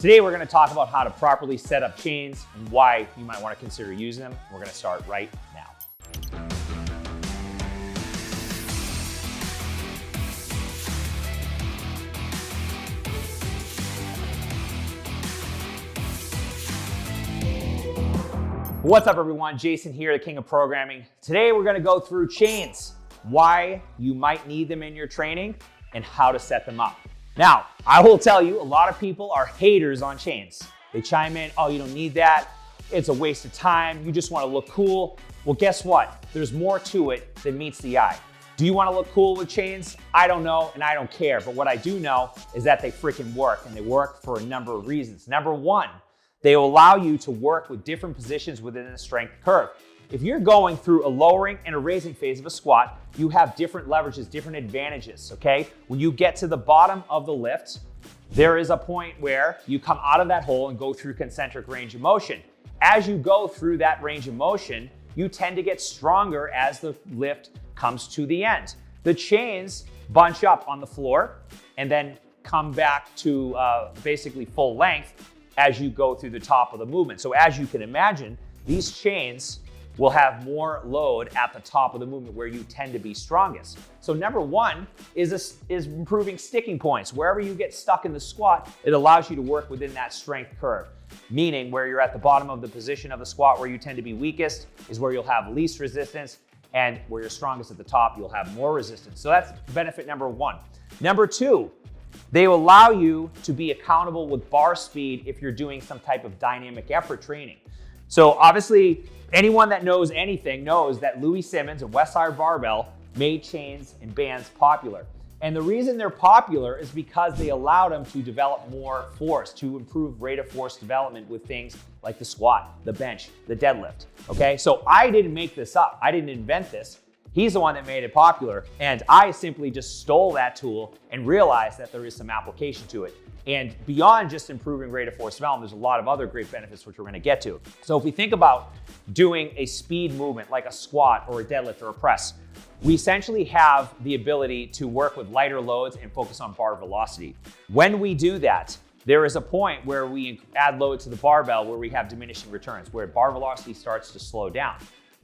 Today we're going to talk about how to properly set up chains and why you might want to consider using them. We're going to start right now. What's up everyone, Jason here, the King of Programming. Today we're going to go through chains, why you might need them in your training, and how to set them up. Now, I will tell you, a lot of people are haters on chains. They chime in, oh, you don't need that. It's a waste of time. You just want to look cool. Well, guess what? There's more to it than meets the eye. Do you want to look cool with chains? I don't know, and I don't care. But what I do know is that they freaking work, and they work for a number of reasons. Number one, they will allow you to work with different positions within the strength curve. If you're going through a lowering and a raising phase of a squat, you have different leverages, different advantages, okay? When you get to the bottom of the lift, there is a point where you come out of that hole and go through concentric range of motion. As you go through that range of motion, you tend to get stronger as the lift comes to the end. The chains bunch up on the floor and then come back to basically full length as you go through the top of the movement. So as you can imagine, these chains will have more load at the top of the movement where you tend to be strongest. So number one is improving sticking points. Wherever you get stuck in the squat, it allows you to work within that strength curve. Meaning where you're at the bottom of the position of the squat where you tend to be weakest is where you'll have least resistance, and where you're strongest at the top, you'll have more resistance. So that's benefit number one. Number two, they will allow you to be accountable with bar speed if you're doing some type of dynamic effort training. So obviously, anyone that knows anything knows that Louis Simmons and Westside Barbell made chains and bands popular. And the reason they're popular is because they allowed them to develop more force, to improve rate of force development with things like the squat, the bench, the deadlift, okay? So I didn't make this up. I didn't invent this. He's the one that made it popular, and I simply just stole that tool and realized that there is some application to it. And beyond just improving rate of force development, there's a lot of other great benefits which we're going to get to. So if we think about doing a speed movement like a squat or a deadlift or a press, we essentially have the ability to work with lighter loads and focus on bar velocity. When we do that, there is a point where we add load to the barbell where we have diminishing returns, where bar velocity starts to slow down.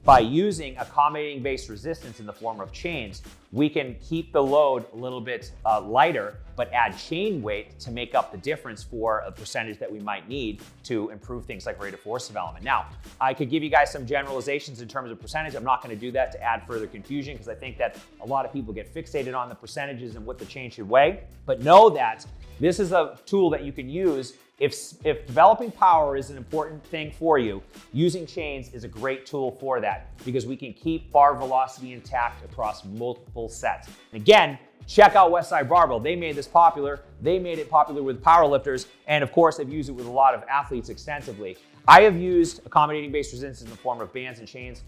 By using accommodating based resistance in the form of chains, we can keep the load a little bit lighter, but add chain weight to make up the difference for a percentage that we might need to improve things like rate of force development. Now, I could give you guys some generalizations in terms of percentage. I'm not going to do that to add further confusion because I think that a lot of people get fixated on the percentages and what the chain should weigh. But know that this is a tool that you can use. If developing power is an important thing for you, using chains is a great tool for that because we can keep bar velocity intact across multiple sets. And again, check out Westside Barbell. They made this popular. They made it popular with powerlifters, and of course, I've used it with a lot of athletes extensively. I have used accommodating based resistance in the form of bands and chains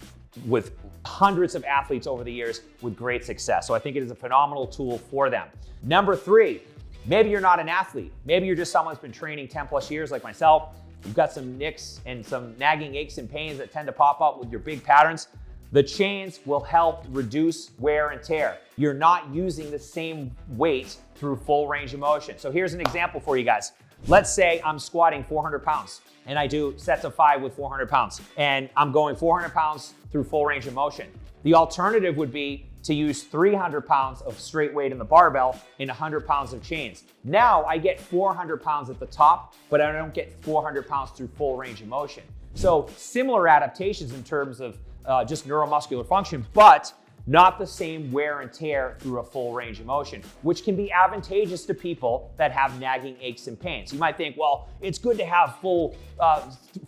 with hundreds of athletes over the years with great success. So I think it is a phenomenal tool for them. Number three, maybe you're not an athlete. Maybe you're just someone who's been training 10 plus years like myself. You've got some nicks and some nagging aches and pains that tend to pop up with your big patterns. The chains will help reduce wear and tear. You're not using the same weight through full range of motion. So here's an example for you guys. Let's say I'm squatting 400 pounds and I do sets of 5 with 400 pounds and I'm going 400 pounds through full range of motion. The alternative would be to use 300 pounds of straight weight in the barbell and 100 pounds of chains. Now I get 400 pounds at the top, but I don't get 400 pounds through full range of motion. So similar adaptations in terms of just neuromuscular function, but not the same wear and tear through a full range of motion, which can be advantageous to people that have nagging aches and pains. You might think, well, it's good to have full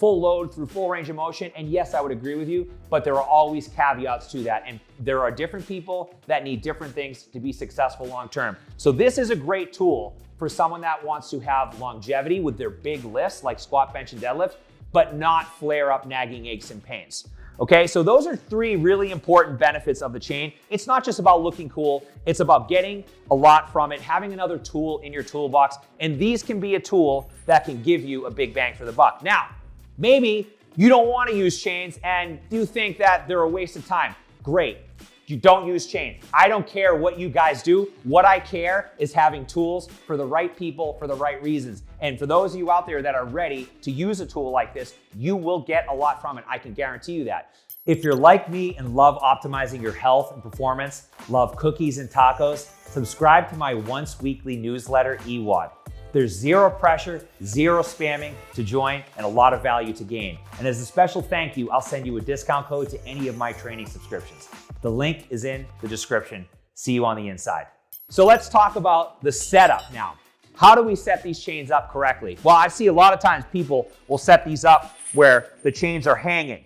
load through full range of motion. And yes, I would agree with you, but there are always caveats to that. And there are different people that need different things to be successful long-term. So this is a great tool for someone that wants to have longevity with their big lifts like squat, bench, and deadlift, but not flare up nagging aches and pains. Okay, so those are three really important benefits of the chain. It's not just about looking cool, it's about getting a lot from it, having another tool in your toolbox, and these can be a tool that can give you a big bang for the buck. Now, maybe you don't want to use chains and you think that they're a waste of time. Great. You don't use chains. I don't care what you guys do. What I care is having tools for the right people for the right reasons. And for those of you out there that are ready to use a tool like this, you will get a lot from it. I can guarantee you that. If you're like me and love optimizing your health and performance, love cookies and tacos, subscribe to my once weekly newsletter, EWOD. There's zero pressure, zero spamming to join, and a lot of value to gain. And as a special thank you, I'll send you a discount code to any of my training subscriptions. The link is in the description. See you on the inside. So let's talk about the setup now. How do we set these chains up correctly? Well, I see a lot of times people will set these up where the chains are hanging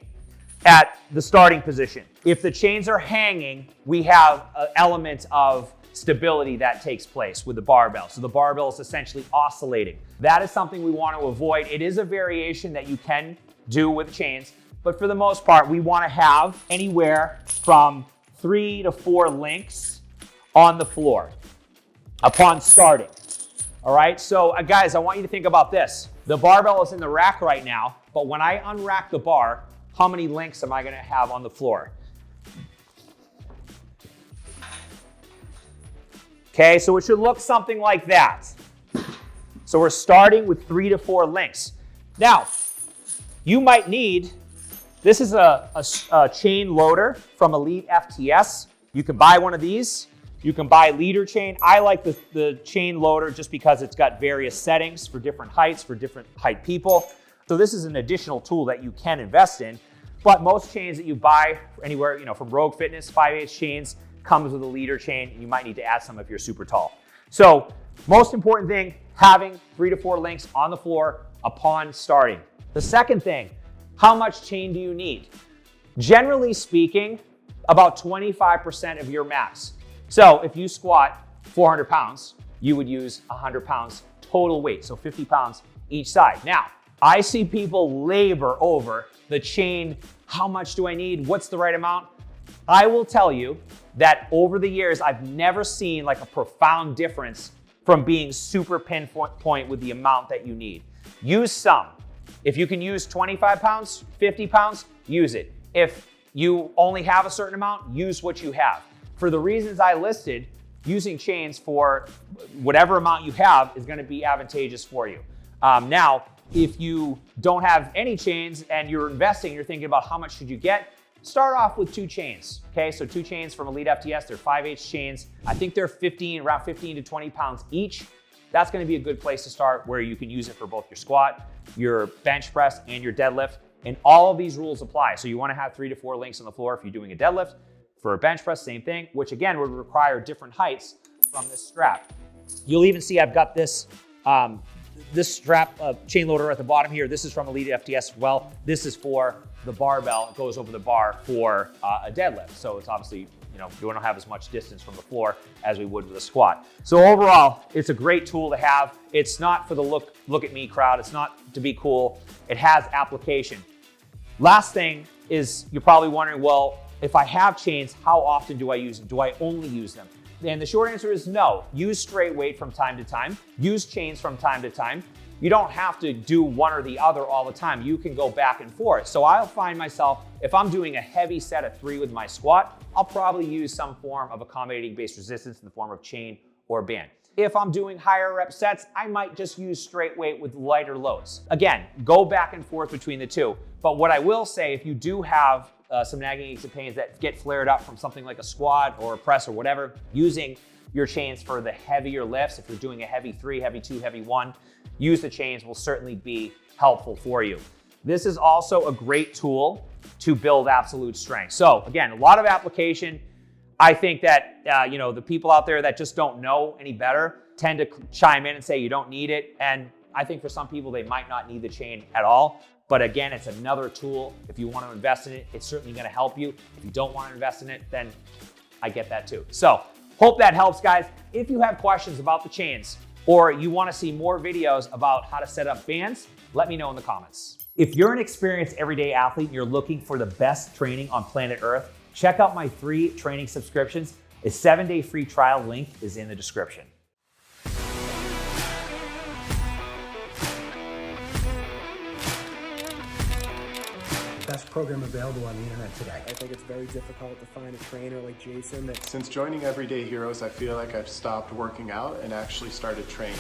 at the starting position. If the chains are hanging, we have an element of stability that takes place with the barbell. So the barbell is essentially oscillating. That is something we want to avoid. It is a variation that you can do with chains, but for the most part, we want to have anywhere from 3 to 4 links on the floor upon starting. All right, so guys, I want you to think about this. The barbell is in the rack right now, but when I unrack the bar, how many links am I going to have on the floor? Okay, so it should look something like that. So we're starting with 3 to 4 links. Now, you might need, this is a chain loader from Elite FTS. You can buy one of these. You can buy leader chain. I like the chain loader just because it's got various settings for different heights, for different height people. So this is an additional tool that you can invest in. But most chains that you buy anywhere, from Rogue Fitness, 5/8 chains, comes with a leader chain, and you might need to add some if you're super tall. So most important thing, having 3 to 4 links on the floor upon starting. The second thing, how much chain do you need? Generally speaking, about 25% of your max. So if you squat 400 pounds, you would use 100 pounds total weight, so 50 pounds each side. Now, I see people labor over the chain. How much do I need? What's the right amount? I will tell you that over the years, I've never seen like a profound difference from being super pinpoint with the amount that you need. Use some. If you can use 25 pounds, 50 pounds, use it. If you only have a certain amount, use what you have. For the reasons I listed, using chains for whatever amount you have is going to be advantageous for you. Now, if you don't have any chains and you're investing, you're thinking about how much should you get, start off with 2 chains. Okay, so 2 chains from Elite FTS, they're 5/8 chains. I think they're around 15 to 20 pounds each. That's going to be a good place to start where you can use it for both your squat, your bench press, and your deadlift. And all of these rules apply. So you want to have 3 to 4 links on the floor if you're doing a deadlift. For a bench press, same thing, which again would require different heights from this strap. You'll even see I've got this strap chain loader at the bottom here. This is from Elite FTS as well. This is for the barbell. It goes over the bar for a deadlift. So it's obviously, you don't have as much distance from the floor as we would with a squat. So overall, it's a great tool to have. It's not for the look at me crowd. It's not to be cool. It has application. Last thing is you're probably wondering, well, if I have chains, how often do I use them? Do I only use them? And the short answer is no. Use straight weight from time to time. Use chains from time to time. You don't have to do one or the other all the time. You can go back and forth. So I'll find myself, if I'm doing a heavy set of 3 with my squat, I'll probably use some form of accommodating base resistance in the form of chain or band. If I'm doing higher rep sets, I might just use straight weight with lighter loads. Again, go back and forth between the two. But what I will say, if you do have some nagging aches and pains that get flared up from something like a squat or a press or whatever, using your chains for the heavier lifts, if you're doing a heavy 3, heavy 2, heavy 1, use the chains will certainly be helpful for you. This is also a great tool to build absolute strength. So again, a lot of application. I think that, the people out there that just don't know any better tend to chime in and say you don't need it. And I think for some people, they might not need the chain at all. But again, it's another tool. If you want to invest in it, it's certainly going to help you. If you don't want to invest in it, then I get that too. So hope that helps, guys. If you have questions about the chains or you want to see more videos about how to set up bands, let me know in the comments. If you're an experienced everyday athlete and you're looking for the best training on planet Earth, check out my free training subscriptions. A 7-day free trial link is in the description. Best program available on the internet today. I think it's very difficult to find a trainer like Jason that... Since joining Everyday Heroes, I feel like I've stopped working out and actually started training.